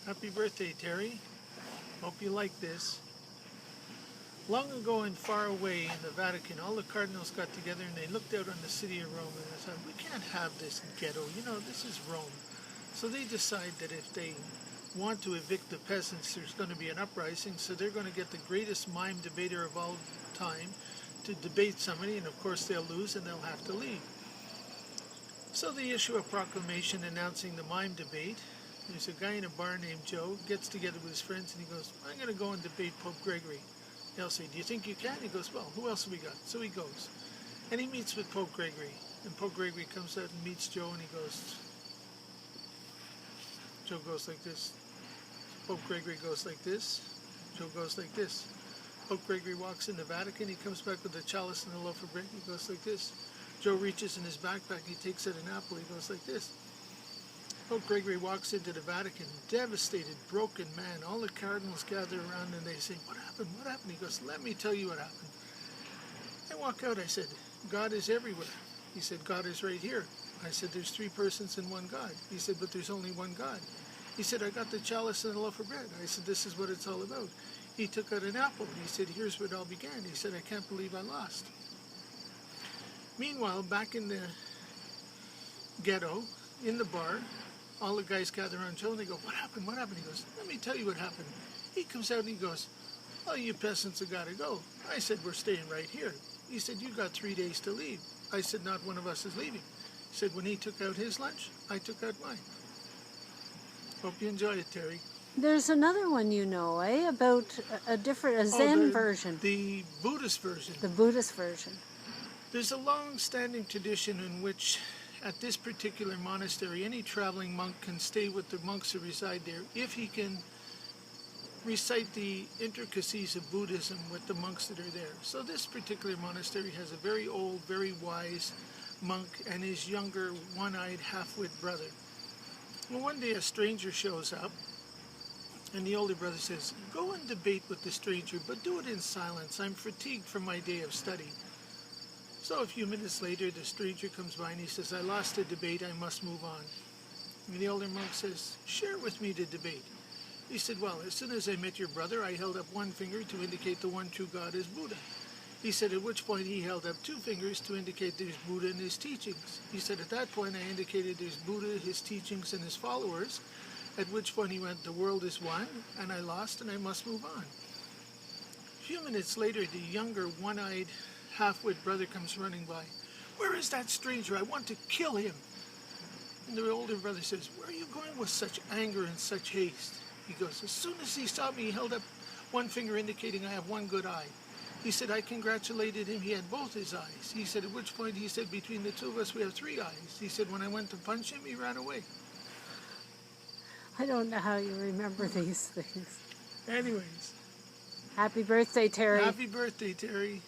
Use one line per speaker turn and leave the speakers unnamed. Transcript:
Happy birthday, Terry. Hope you like this. Long ago and far away in the Vatican, all the cardinals got together and they looked out on the city of Rome and they said, we can't have this ghetto. This is Rome. So they decide that if they want to evict the peasants, there's going to be an uprising. So they're going to get the greatest mime debater of all time to debate somebody. And of course they'll lose and they'll have to leave. So they issue a proclamation announcing the mime debate. There's a guy in a bar named Joe, gets together with his friends and he goes, I'm going to go and debate Pope Gregory. They'll say, do you think you can? He goes, well, who else have we got? So he goes. And he meets with Pope Gregory. And Pope Gregory comes out and meets Joe and he goes, Joe goes like this. Pope Gregory goes like this. Joe goes like this. Pope Gregory walks in the Vatican. He comes back with a chalice and a loaf of bread. He goes like this. Joe reaches in his backpack. He takes out an apple. He goes like this. Pope Gregory walks into the Vatican, devastated, broken man. All the cardinals gather around and they say, what happened? What happened? He goes, let me tell you what happened. I walk out. I said, God is everywhere. He said, God is right here. I said, there's three persons in one God. He said, but there's only one God. He said, I got the chalice and a loaf of bread. I said, this is what it's all about. He took out an apple. He said, here's where it all began. He said, I can't believe I lost. Meanwhile, back in the ghetto, in the bar, all the guys gather around Joe and they go, what happened? What happened? He goes, let me tell you what happened. He comes out and he goes, oh, you peasants have got to go. I said, we're staying right here. He said, you got 3 days to leave. I said, not one of us is leaving. He said, when he took out his lunch, I took out mine. Hope you enjoy it, Terry.
There's another one about a Zen version.
The Buddhist version.
The Buddhist version.
There's a long-standing tradition in which at this particular monastery, any traveling monk can stay with the monks who reside there if he can recite the intricacies of Buddhism with the monks that are there. So this particular monastery has a very old, very wise monk and his younger, one-eyed, half-wit brother. Well, one day a stranger shows up and the older brother says, go and debate with the stranger, but do it in silence. I'm fatigued from my day of study. So a few minutes later, the stranger comes by and he says, I lost a debate, I must move on. And the older monk says, share with me the debate. He said, well, as soon as I met your brother, I held up one finger to indicate the one true God is Buddha. He said, at which point he held up 2 fingers to indicate there's Buddha and his teachings. He said, at that point I indicated there's Buddha, his teachings, and his followers, at which point he went, the world is one, and I lost, and I must move on. A few minutes later, the younger, one-eyed, half-wit brother comes running by. Where is that stranger? I want to kill him. And the older brother says, where are you going with such anger and such haste? He goes, as soon as he saw me, he held up one finger indicating I have one good eye. He said, I congratulated him. He had both his eyes. He said, at which point he said, between the two of us, we have 3 eyes. He said, when I went to punch him, he ran away.
I don't know how you remember these things.
Anyways.
Happy birthday, Terry.
Happy birthday, Terry.